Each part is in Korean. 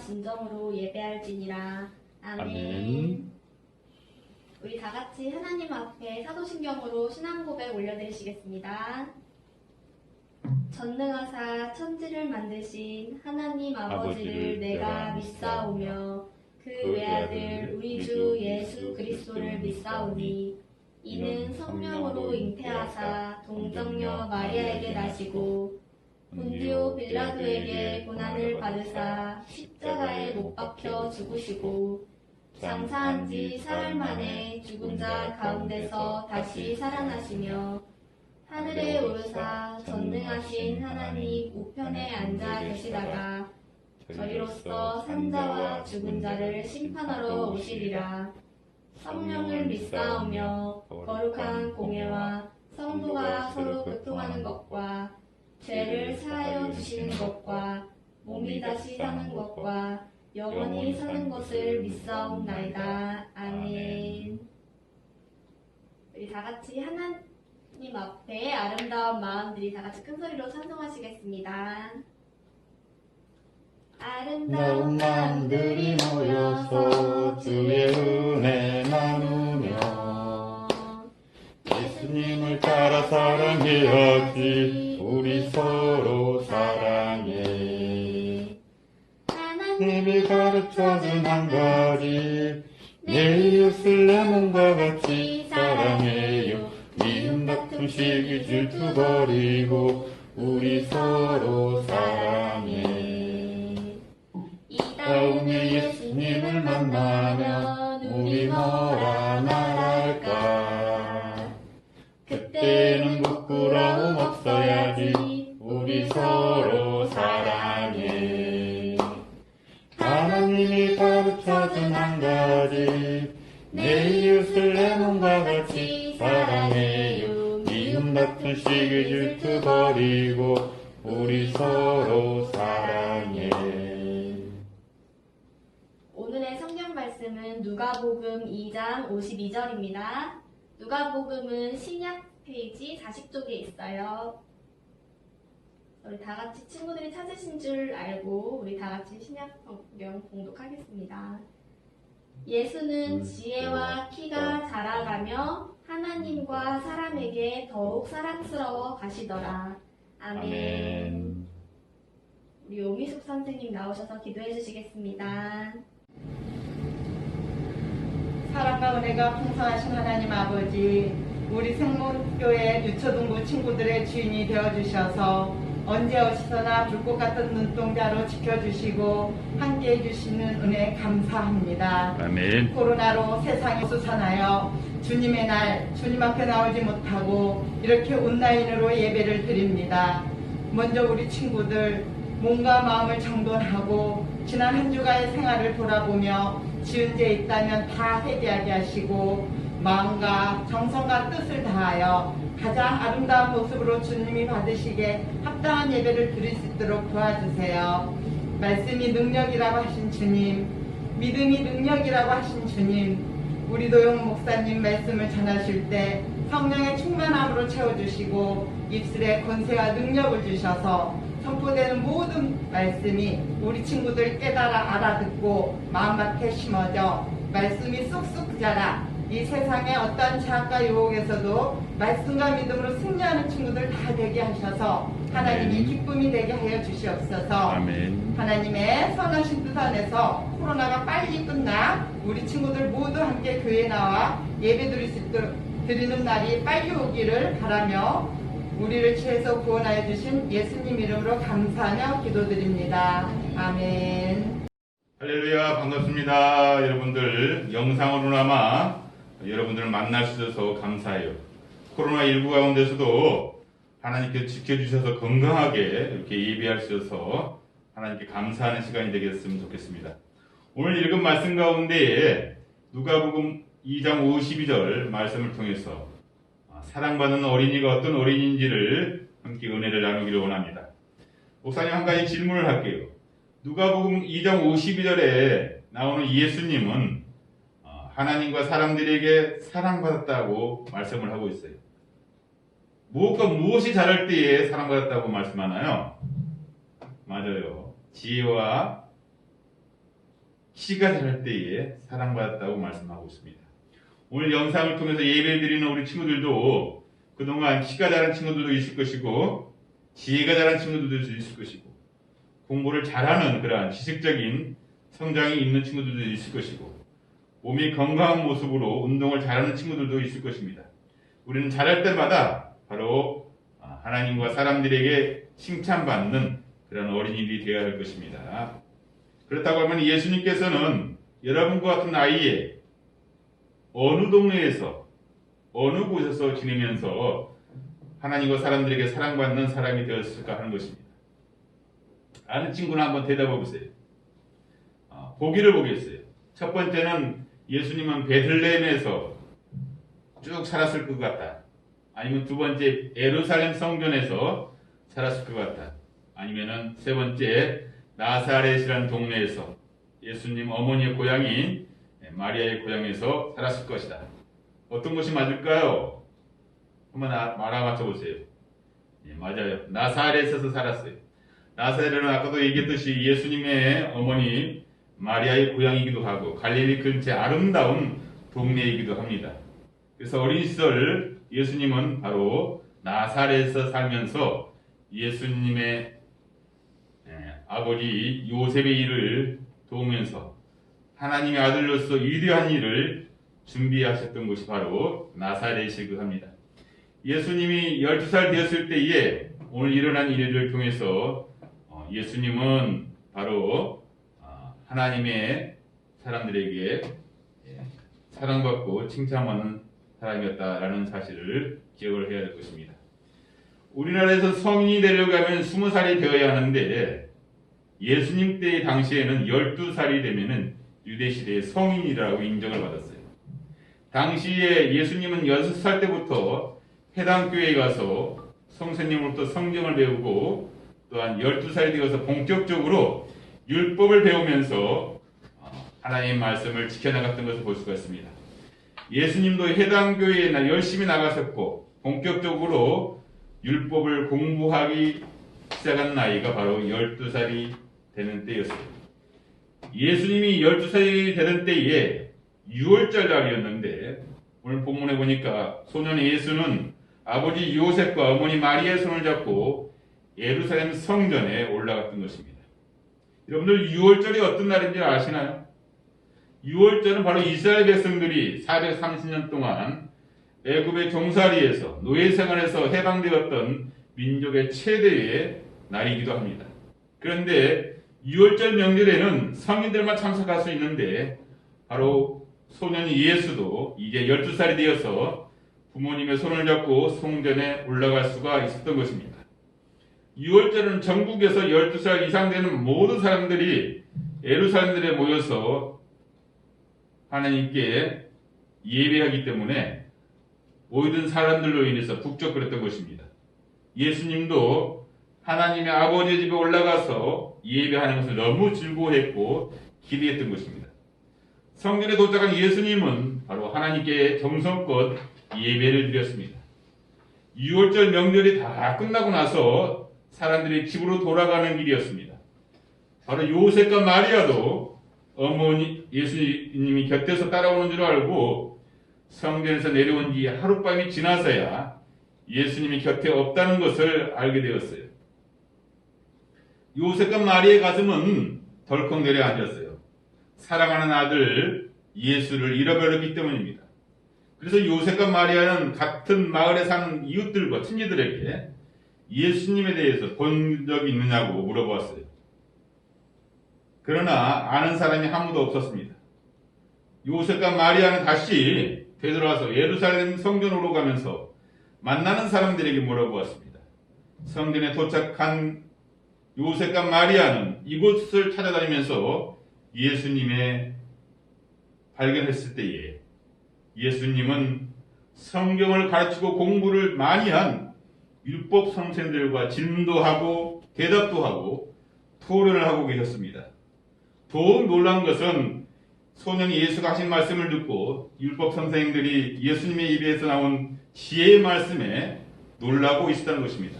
진정으로 예배할지니라. 아멘. 아멘. 우리 다 같이 하나님 앞에 사도신경으로 신앙 고백 올려드리시겠습니다. 전능하사 천지를 만드신 하나님 아버지를 내가 믿사오며 그 외아들 우리 주 예수 그리스도를 믿사오니 이는 성령으로 잉태하사 동정녀 마리아에게 나시고 본디오 빌라도에게 고난을 받으사 십자가에 못 박혀 죽으시고 장사한 지 사흘 만에 죽은 자 가운데서 다시 살아나시며 하늘에 오르사 전능하신 하나님 우편에 앉아 계시다가 저리로서 산자와 죽은 자를 심판하러 오시리라. 성령을 믿사오며 거룩한 공예와 성도가 서로 교통하는 것과 죄를 사하여 주시는 것과 몸이 다시 사는 것과 영원히 사는 것을 믿사옵나이다. 아멘. 우리 다 같이 하나님 앞에 아름다운 마음들이 다 같이 큰 소리로 찬송하시겠습니다. 아름다운 마음들이 모여서 주의 은혜 나누며 예수님을 따라 사랑해야지. 우리 서로 사랑해. 하나님이 가르쳐준 한 가지, 내 이웃을 내 몸과 같이 사랑해요. 미움 다툼 시기 질투 버리고 우리 서로 사랑해. 이 다음에 예수님을 만나면 우리 뭐라 말할까? 그때는 부끄러움 없어야지. 우리 서로 사랑해. 하나님이 가르쳐준 한 가지, 내 이웃을 내 몸과 같이 사랑해요. 미움 다툰 시기 질투 버리고 우리 서로 사랑해. 오늘의 성경 말씀은 누가복음 2장 52절입니다. 누가복음은 신약 페이지 40쪽에 있어요. 우리 다 같이 친구들이 찾으신 줄 알고 우리 다 같이 신약 성경 봉독하겠습니다. 예수는 지혜와 키가 자라가며 하나님과 사람에게 더욱 사랑스러워 가시더라. 아멘. 우리 오미숙 선생님 나오셔서 기도해 주시겠습니다. 사랑과 은혜가 풍성하신 하나님 아버지, 우리 생문교회 유초등부 친구들의 주인이 되어주셔서 언제 어디서나 불꽃 같은 눈동자로 지켜주시고 함께해 주시는 은혜 감사합니다. 아멘. 코로나로 세상이 수산하여 주님의 날 주님 앞에 나오지 못하고 이렇게 온라인으로 예배를 드립니다. 먼저 우리 친구들 몸과 마음을 정돈하고 지난 한 주간의 생활을 돌아보며 지은 죄 있다면 다 회개하게 하시고 마음과 정성과 뜻을 다하여 가장 아름다운 모습으로 주님이 받으시게 합당한 예배를 드릴 수 있도록 도와주세요. 말씀이 능력이라고 하신 주님, 믿음이 능력이라고 하신 주님, 우리 도용 목사님 말씀을 전하실 때 성령의 충만함으로 채워주시고 입술에 권세와 능력을 주셔서 선포되는 모든 말씀이 우리 친구들 깨달아 알아듣고 마음밭에 심어져 말씀이 쑥쑥 자라 이 세상의 어떠한 제약과 유혹에서도 말씀과 믿음으로 승리하는 친구들 다 되게 하셔서 하나님이 기쁨이 되게 하여 주시옵소서. 아멘. 하나님의 선하신 뜻 안에서 코로나가 빨리 끝나 우리 친구들 모두 함께 교회에 나와 예배 드릴 수 있도록 드리는 날이 빨리 오기를 바라며 우리를 죄에서 구원하여 주신 예수님 이름으로 감사하며 기도드립니다. 아멘. 할렐루야, 반갑습니다. 여러분들 영상으로나마 여러분들을 만날 수 있어서 감사해요. 코로나19 가운데서도 하나님께서 지켜주셔서 건강하게 이렇게 예배할 수 있어서 하나님께 감사하는 시간이 되겠으면 좋겠습니다. 오늘 읽은 말씀 가운데 누가복음 2장 52절 말씀을 통해서 사랑받는 어린이가 어떤 어린이인지를 함께 은혜를 나누기를 원합니다. 목사님 한 가지 질문을 할게요. 누가복음 2장 52절에 나오는 예수님은 하나님과 사람들에게 사랑받았다고 말씀을 하고 있어요. 무엇과 무엇이 자랄 때에 사랑받았다고 말씀하나요? 맞아요. 지혜와 키가 자랄 때에 사랑받았다고 말씀하고 있습니다. 오늘 영상을 통해서 예배를 드리는 우리 친구들도 그동안 키가 자란 친구들도 있을 것이고 지혜가 자란 친구들도 있을 것이고 공부를 잘하는 그러한 지식적인 성장이 있는 친구들도 있을 것이고 몸이 건강한 모습으로 운동을 잘하는 친구들도 있을 것입니다. 우리는 자랄 때마다 바로 하나님과 사람들에게 칭찬받는 그런 어린이들이 되어야 할 것입니다. 그렇다고 하면 예수님께서는 여러분과 같은 나이에 어느 동네에서 어느 곳에서 지내면서 하나님과 사람들에게 사랑받는 사람이 되었을까 하는 것입니다. 아는 친구는 한번 대답해 보세요. 보기를 보겠어요. 첫 번째는 예수님은 베들레헴에서 쭉 살았을 것 같다. 아니면 두 번째 예루살렘 성전에서 살았을 것 같다. 아니면은 세 번째 나사렛이라는 동네에서 예수님 어머니의 고향인 마리아의 고향에서 살았을 것이다. 어떤 것이 맞을까요? 한번 알아맞혀 보세요. 예, 맞아요. 나사렛에서 살았어요. 나사렛은 아까도 얘기했듯이 예수님의 어머니 마리아의 고향이기도 하고 갈릴리 근처 아름다운 동네이기도 합니다. 그래서 어린 시절 예수님은 바로 나사렛에서 살면서 예수님의 아버지 요셉의 일을 도우면서 하나님의 아들로서 위대한 일을 준비하셨던 곳이 바로 나사렛이기도 합니다. 예수님이 12살 되었을 때에 오늘 일어난 일들을 통해서 예수님은 바로 하나님의 사람들에게 사랑받고 칭찬받는 사람이었다라는 사실을 기억을 해야 될 것입니다. 우리나라에서 성인이 되려고 하면 20살이 되어야 하는데 예수님 때 당시에는 12살이 되면은 유대시대의 성인이라고 인정을 받았어요. 당시에 예수님은 6살 때부터 해당교회에 가서 성스님으로부터 성경을 배우고 또한 12살이 되어서 본격적으로 율법을 배우면서 하나님의 말씀을 지켜나갔던 것을 볼 수가 있습니다. 예수님도 해당교회에 열심히 나가셨고 본격적으로 율법을 공부하기 시작한 나이가 바로 12살이 되는 때였어요. 예수님이 12살이 되던 때에 6월절 날이었는데 오늘 본문에 보니까 소년 예수는 아버지 요셉과 어머니 마리아의 손을 잡고 예루살렘 성전에 올라갔던 것입니다. 여러분들 6월절이 어떤 날인지 아시나요? 6월절은 바로 이스라엘 백성들이 430년 동안 애굽의 종살이에서 노예 생활에서 해방되었던 민족의 최대의 날이기도 합니다. 그런데 6월절 명절에는 성인들만 참석할 수 있는데 바로 소년 예수도 이제 12살이 되어서 부모님의 손을 잡고 성전에 올라갈 수가 있었던 것입니다. 6월절은 전국에서 12살 이상 되는 모든 사람들이 예루살렘에 모여서 하나님께 예배하기 때문에 모이던 사람들로 인해서 북적거렸던 것입니다. 예수님도 하나님의 아버지의 집에 올라가서 예배하는 것을 너무 즐거워했고 기대했던 것입니다. 성전에 도착한 예수님은 바로 하나님께 정성껏 예배를 드렸습니다. 6월절 명절이 다 끝나고 나서 사람들이 집으로 돌아가는 길이었습니다. 바로 요셉과 마리아도 어머니 예수님이 곁에서 따라오는 줄 알고 성전에서 내려온 지 하룻밤이 지나서야 예수님이 곁에 없다는 것을 알게 되었어요. 요셉과 마리아의 가슴은 덜컥 내려앉았어요. 사랑하는 아들 예수를 잃어버렸기 때문입니다. 그래서 요셉과 마리아는 같은 마을에 사는 이웃들과 친지들에게 예수님에 대해서 본 적이 있느냐고 물어보았어요. 그러나 아는 사람이 아무도 없었습니다. 요셉과 마리아는 다시 되돌아와서 예루살렘 성전으로 가면서 만나는 사람들에게 물어보았습니다. 성전에 도착한 요셉과 마리아는 이곳을 찾아다니면서 예수님의 발견했을 때에 예수님은 성경을 가르치고 공부를 많이 한 율법 선생들과 질문도 하고 대답도 하고 토론을 하고 계셨습니다. 더 놀라운 것은 소년이 예수가 하신 말씀을 듣고 율법 선생들이 예수님의 입에서 나온 지혜의 말씀에 놀라고 있었다는 것입니다.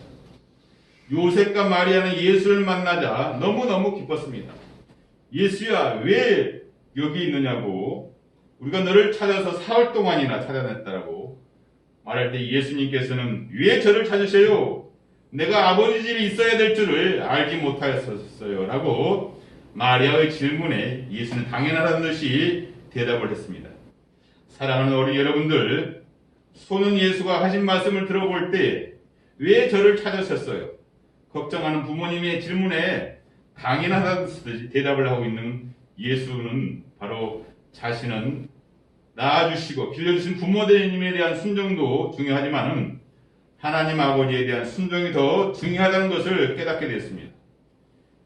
요셉과 마리아는 예수를 만나자 너무너무 기뻤습니다. 예수야, 왜 여기 있느냐고, 우리가 너를 찾아서 사흘 동안이나 찾아냈다라고 말할 때 예수님께서는 왜 저를 찾으세요? 내가 아버지 집에 있어야 될 줄을 알지 못하였었어요 라고 마리아의 질문에 예수는 당연하다는 듯이 대답을 했습니다. 사랑하는 어린 여러분들, 소는 예수가 하신 말씀을 들어볼 때 왜 저를 찾으셨어요? 걱정하는 부모님의 질문에 당연하다는 듯이 대답을 하고 있는 예수는 바로 자신은 낳아주시고 길러주신 부모님에 대한 순종도 중요하지만 하나님 아버지에 대한 순종이 더 중요하다는 것을 깨닫게 됐습니다.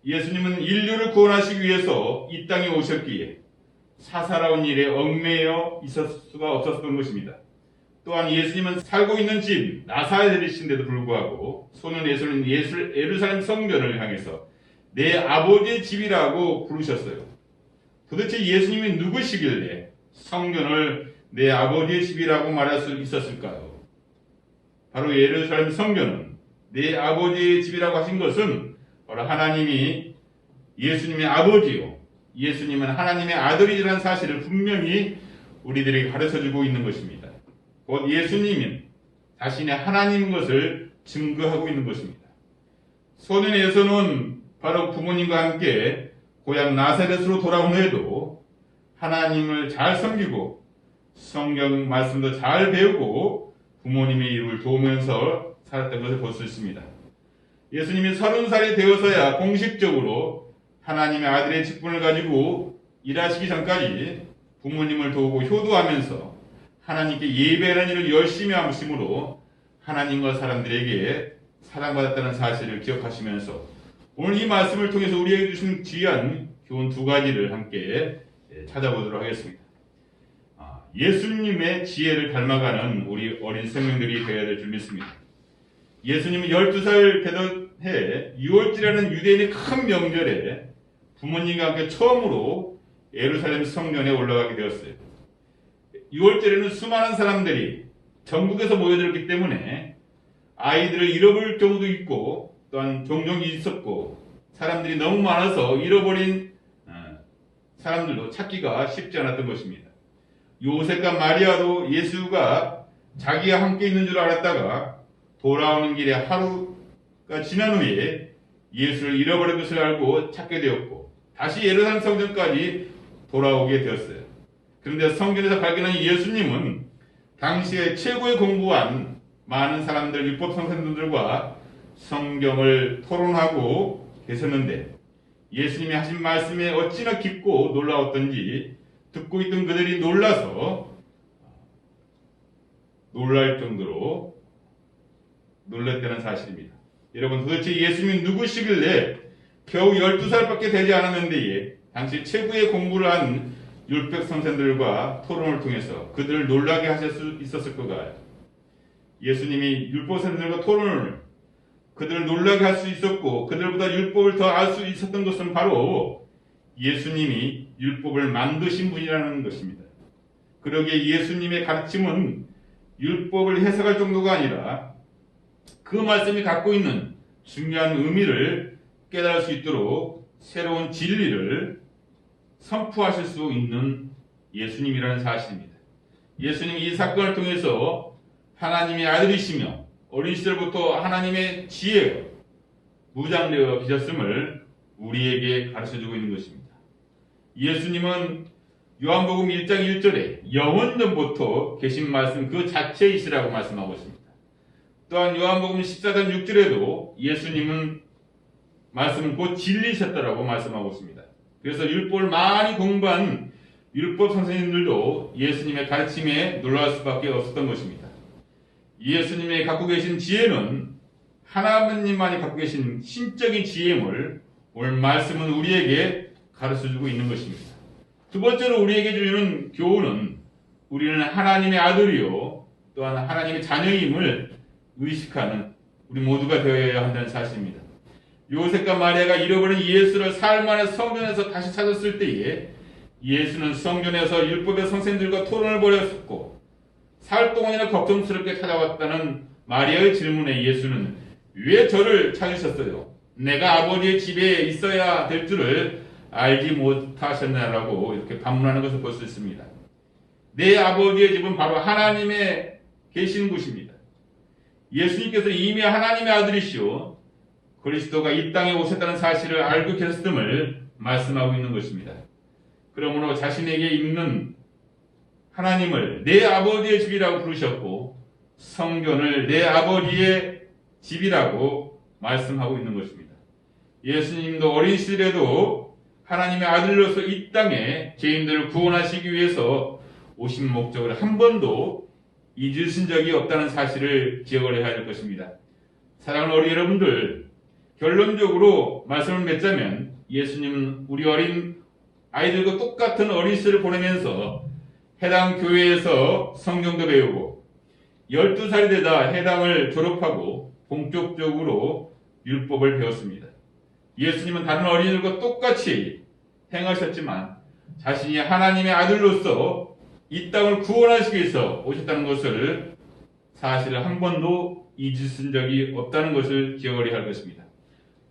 예수님은 인류를 구원하시기 위해서 이 땅에 오셨기에 사사로운 일에 얽매여 있을 수가 없었던 것입니다. 또한 예수님은 살고 있는 집 나사렛이신데도 불구하고 소는 예수는 예루살렘 성전을 향해서 내 아버지의 집이라고 부르셨어요. 도대체 예수님이 누구시길래 성전을 내 아버지의 집이라고 말할 수 있었을까요? 바로 예루살렘 성전은 내 아버지의 집이라고 하신 것은 바로 하나님이 예수님의 아버지요, 예수님은 하나님의 아들이라는 사실을 분명히 우리들에게 가르쳐주고 있는 것입니다. 곧 예수님은 자신의 하나님인 것을 증거하고 있는 것입니다. 소년에서는 바로 부모님과 함께 고향 나사렛으로 돌아온 후에도 하나님을 잘 섬기고 성경 말씀도 잘 배우고 부모님의 일을 도우면서 살았던 것을 볼 수 있습니다. 예수님이 30살이 되어서야 공식적으로 하나님의 아들의 직분을 가지고 일하시기 전까지 부모님을 도우고 효도하면서 하나님께 예배하는 일을 열심히 하심으로 하나님과 사람들에게 사랑받았다는 사실을 기억하시면서 오늘 이 말씀을 통해서 우리에게 주신 귀한 교훈 두 가지를 함께 찾아보도록 하겠습니다. 예수님의 지혜를 닮아가는 우리 어린 생명들이 되어야 될 줄 믿습니다. 예수님은 12살 되던 해 6월절이라는 유대인의 큰 명절에 부모님과 함께 처음으로 예루살렘 성전에 올라가게 되었어요. 6월절에는 수많은 사람들이 전국에서 모여들었기 때문에 아이들을 잃어버릴 경우도 있고 또한 종종 있었고 사람들이 너무 많아서 잃어버린 사람들도 찾기가 쉽지 않았던 것입니다. 요셉과 마리아도 예수가 자기와 함께 있는 줄 알았다가 돌아오는 길에 하루가 지난 후에 예수를 잃어버린 것을 알고 찾게 되었고 다시 예루살렘 성전까지 돌아오게 되었어요. 그런데 성전에서 발견한 예수님은 당시에 최고의 공부한 많은 사람들, 율법 선생님들과 성경을 토론하고 계셨는데 예수님이 하신 말씀에 어찌나 깊고 놀라웠던지 듣고 있던 그들이 놀라서 놀랄 정도로 놀랐다는 사실입니다. 여러분 도대체 예수님이 누구시길래 겨우 12살밖에 되지 않았는데 당시 최고의 공부를 한 율법 선생들과 토론을 통해서 그들을 놀라게 하실 수 있었을 거가요. 예수님이 율법 선생들과 토론을 그들을 놀라게 할 수 있었고 그들보다 율법을 더 알 수 있었던 것은 바로 예수님이 율법을 만드신 분이라는 것입니다. 그러기에 예수님의 가르침은 율법을 해석할 정도가 아니라 그 말씀이 갖고 있는 중요한 의미를 깨달을 수 있도록 새로운 진리를 선포하실 수 있는 예수님이라는 사실입니다. 예수님이 이 사건을 통해서 하나님의 아들이시며 어린 시절부터 하나님의 지혜가 무장되어 계셨음을 우리에게 가르쳐주고 있는 것입니다. 예수님은 요한복음 1장 1절에 영원전부터 계신 말씀 그 자체이시라고 말씀하고 있습니다. 또한 요한복음 14장 6절에도 예수님은 말씀은 곧 진리셨다라고 말씀하고 있습니다. 그래서 율법을 많이 공부한 율법 선생님들도 예수님의 가르침에 놀랄 수밖에 없었던 것입니다. 예수님이 갖고 계신 지혜는 하나님만이 갖고 계신 신적인 지혜임을 오늘 말씀은 우리에게 가르쳐주고 있는 것입니다. 두 번째로 우리에게 주는 교훈은 우리는 하나님의 아들이요 또한 하나님의 자녀임을 의식하는 우리 모두가 되어야 한다는 사실입니다. 요셉과 마리아가 잃어버린 예수를 사흘 만에 성전에서 다시 찾았을 때에 예수는 성전에서 율법의 선생들과 토론을 벌였었고 사흘 동안이나 걱정스럽게 찾아왔다는 마리아의 질문에 예수는 왜 저를 찾으셨어요? 내가 아버지의 집에 있어야 될 줄을 알지 못하셨나라고 이렇게 반문하는 것을 볼 수 있습니다. 내 아버지의 집은 바로 하나님의 계신 곳입니다. 예수님께서 이미 하나님의 아들이시오 그리스도가 이 땅에 오셨다는 사실을 알고 계셨음을 말씀하고 있는 것입니다. 그러므로 자신에게 있는 하나님을 내 아버지의 집이라고 부르셨고 성전을 내 아버지의 집이라고 말씀하고 있는 것입니다. 예수님도 어린 시절에도 하나님의 아들로서 이 땅에 죄인들을 구원하시기 위해서 오신 목적을 한 번도 잊으신 적이 없다는 사실을 기억을 해야 할 것입니다. 사랑하는 어린 여러분들, 결론적으로 말씀을 맺자면 예수님은 우리 어린 아이들과 똑같은 어린 시절을 보내면서 해당 교회에서 성경도 배우고 12살이 되다 해당을 졸업하고 본격적으로 율법을 배웠습니다. 예수님은 다른 어린이들과 똑같이 행하셨지만 자신이 하나님의 아들로서 이 땅을 구원하시기 위해서 오셨다는 것을 사실을 한 번도 잊으신 적이 없다는 것을 기억을 해야 할 것입니다.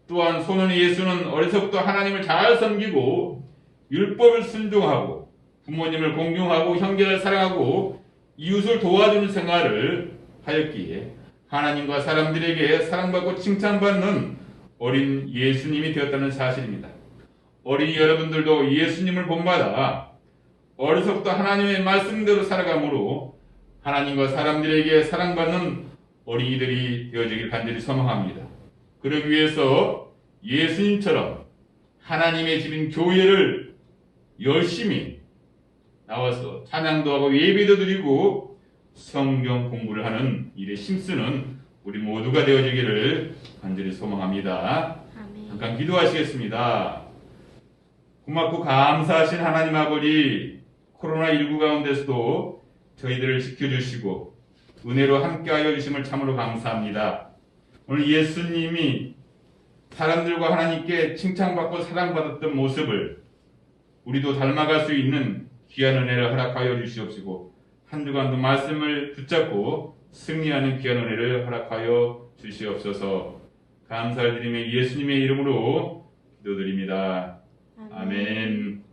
또한 소년의 예수는 어려서부터 하나님을 잘 섬기고 율법을 순종하고 부모님을 공경하고 형제를 사랑하고 이웃을 도와주는 생활을 하였기에 하나님과 사람들에게 사랑받고 칭찬받는 어린 예수님이 되었다는 사실입니다. 어린이 여러분들도 예수님을 본받아 어려서부터 하나님의 말씀대로 살아감으로 하나님과 사람들에게 사랑받는 어린이들이 되어지길 간절히 소망합니다. 그러기 위해서 예수님처럼 하나님의 집인 교회를 열심히 나와서 찬양도 하고 예배도 드리고 성경 공부를 하는 일에 힘쓰는 우리 모두가 되어지기를 간절히 소망합니다. 아멘. 잠깐 기도하시겠습니다. 고맙고 감사하신 하나님 아버지, 코로나19 가운데서도 저희들을 지켜주시고 은혜로 함께하여 주심을 참으로 감사합니다. 오늘 예수님이 사람들과 하나님께 칭찬받고 사랑받았던 모습을 우리도 닮아갈 수 있는 귀한 은혜를 허락하여 주시옵시고 한 주간도 말씀을 붙잡고 승리하는 귀한 은혜를 허락하여 주시옵소서. 감사를 드리며 예수님의 이름으로 기도드립니다. 아멘.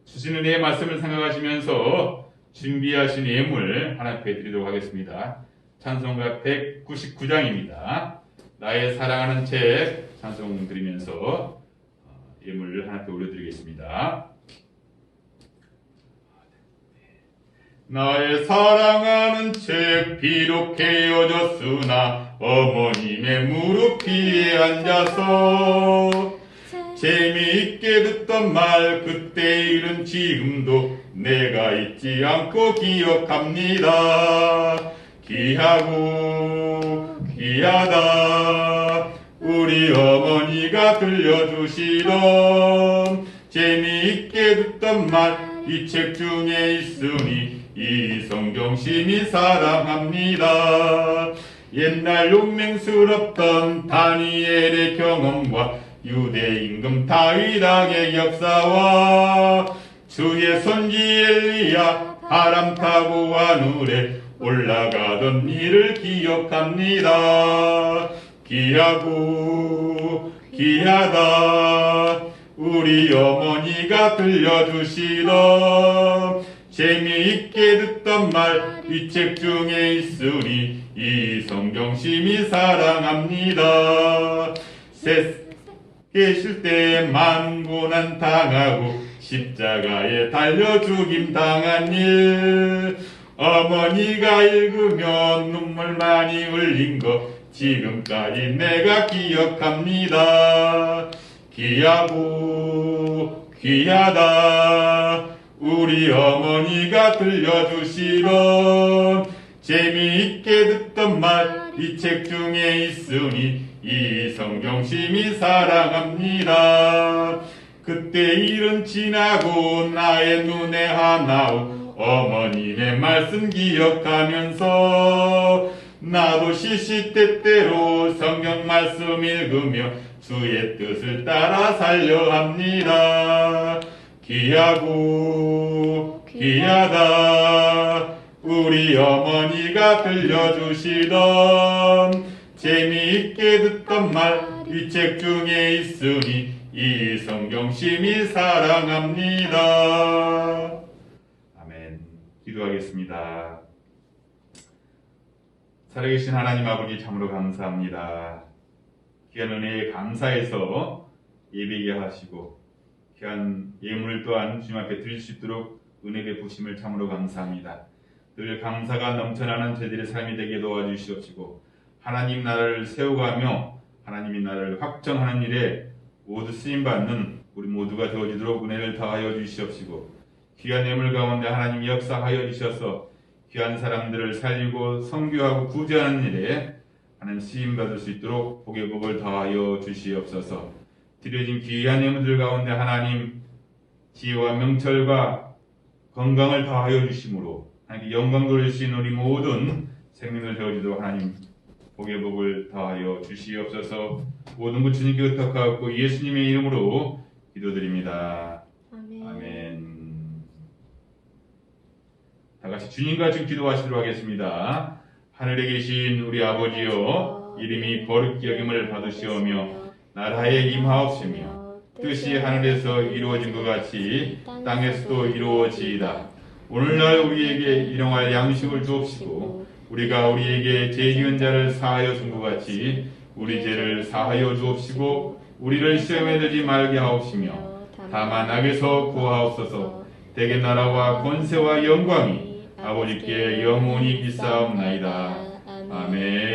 주신 은혜의 말씀을 생각하시면서 준비하신 예물 하나 앞에 드리도록 하겠습니다. 찬송가 199장입니다. 나의 사랑하는 책 찬송 드리면서 예물을 하나 앞에 올려드리겠습니다. 나의 사랑하는 책 비록 헤어졌으나 어머님의 무릎 위에 앉아서 재미있게 듣던 말 그때 일은 지금도 내가 잊지 않고 기억합니다. 귀하고 귀하다 우리 어머니가 들려주시던 재미있게 듣던 말 이 책 중에 있으니 이 성경 심히 사랑합니다. 옛날 용맹스럽던 다니엘의 경험과 유대 임금 다윗왕의 역사와 주의 선지 엘리야 바람 타고 하늘에 올라가던 일을 기억합니다. 귀하고 귀하다 우리 어머니가 들려주시던 재미있게 듣던 말 이 책 중에 있으니 이 성경 심히 사랑합니다. 계실 때 만고난 당하고 십자가에 달려 죽임 당한 일 어머니가 읽으면 눈물 많이 흘린 거 지금까지 내가 기억합니다. 귀하고 귀하다 우리 어머니가 들려주시던 재미있게 듣던 말 이 책 중에 있으니 이 성경 심히 사랑합니다. 그때 일은 지나고 나의 눈에 하나오 어머님의 말씀 기억하면서 나도 시시때때로 성경 말씀 읽으며 주의 뜻을 따라 살려 합니다. 귀하고 귀하다 우리 어머니가 들려주시던 재미있게 듣던 말 이 책 중에 있으니 이 성경 심히 사랑합니다. 아멘. 기도하겠습니다. 살아계신 하나님 아버지 참으로 감사합니다. 귀한 은혜에 감사해서 예배하게 하시고 귀한 예물 또한 주님 앞에 드릴 수 있도록 은혜 베푸심을 참으로 감사합니다. 늘 감사가 넘쳐나는 저희들의 삶이 되게 도와주시옵시고 하나님 나라를 세워가며 하나님이 나라를 확정하는 일에 모두 쓰임받는 우리 모두가 되어지도록 은혜를 더하여 주시옵시고 귀한 예물 가운데 하나님 역사하여 주셔서 귀한 사람들을 살리고 선교하고 구제하는 일에 하나님 쓰임받을 수 있도록 복의 복을 더하여 주시옵소서. 드려진 귀한 예물들 가운데 하나님 지혜와 명철과 건강을 더하여 주심으로 하나님 영광 돌리신 우리 모든 생명을 되어지도록 하나님 복의 복을 더하여 주시옵소서. 모든 것 주님께 의탁하고 예수님의 이름으로 기도드립니다. 아멘. 아멘. 다 같이 주님과 지금 기도하시도록 하겠습니다. 하늘에 계신 우리 아버지여, 이름이 거룩히 여김을 받으시오며 나라에 임하옵시며 뜻이 하늘에서 이루어진 것 같이 땅에서도 이루어지이다. 오늘날 우리에게 일용할 양식을 주옵시고 우리가 우리에게 죄 지은 자를 사하여 준 것 같이 우리 죄를 사하여 주옵시고 우리를 시험에 들지 말게 하옵시며 다만 악에서 구하옵소서. 대개 나라와 권세와 영광이 아버지께 영원히 있사옵나이다. 아멘.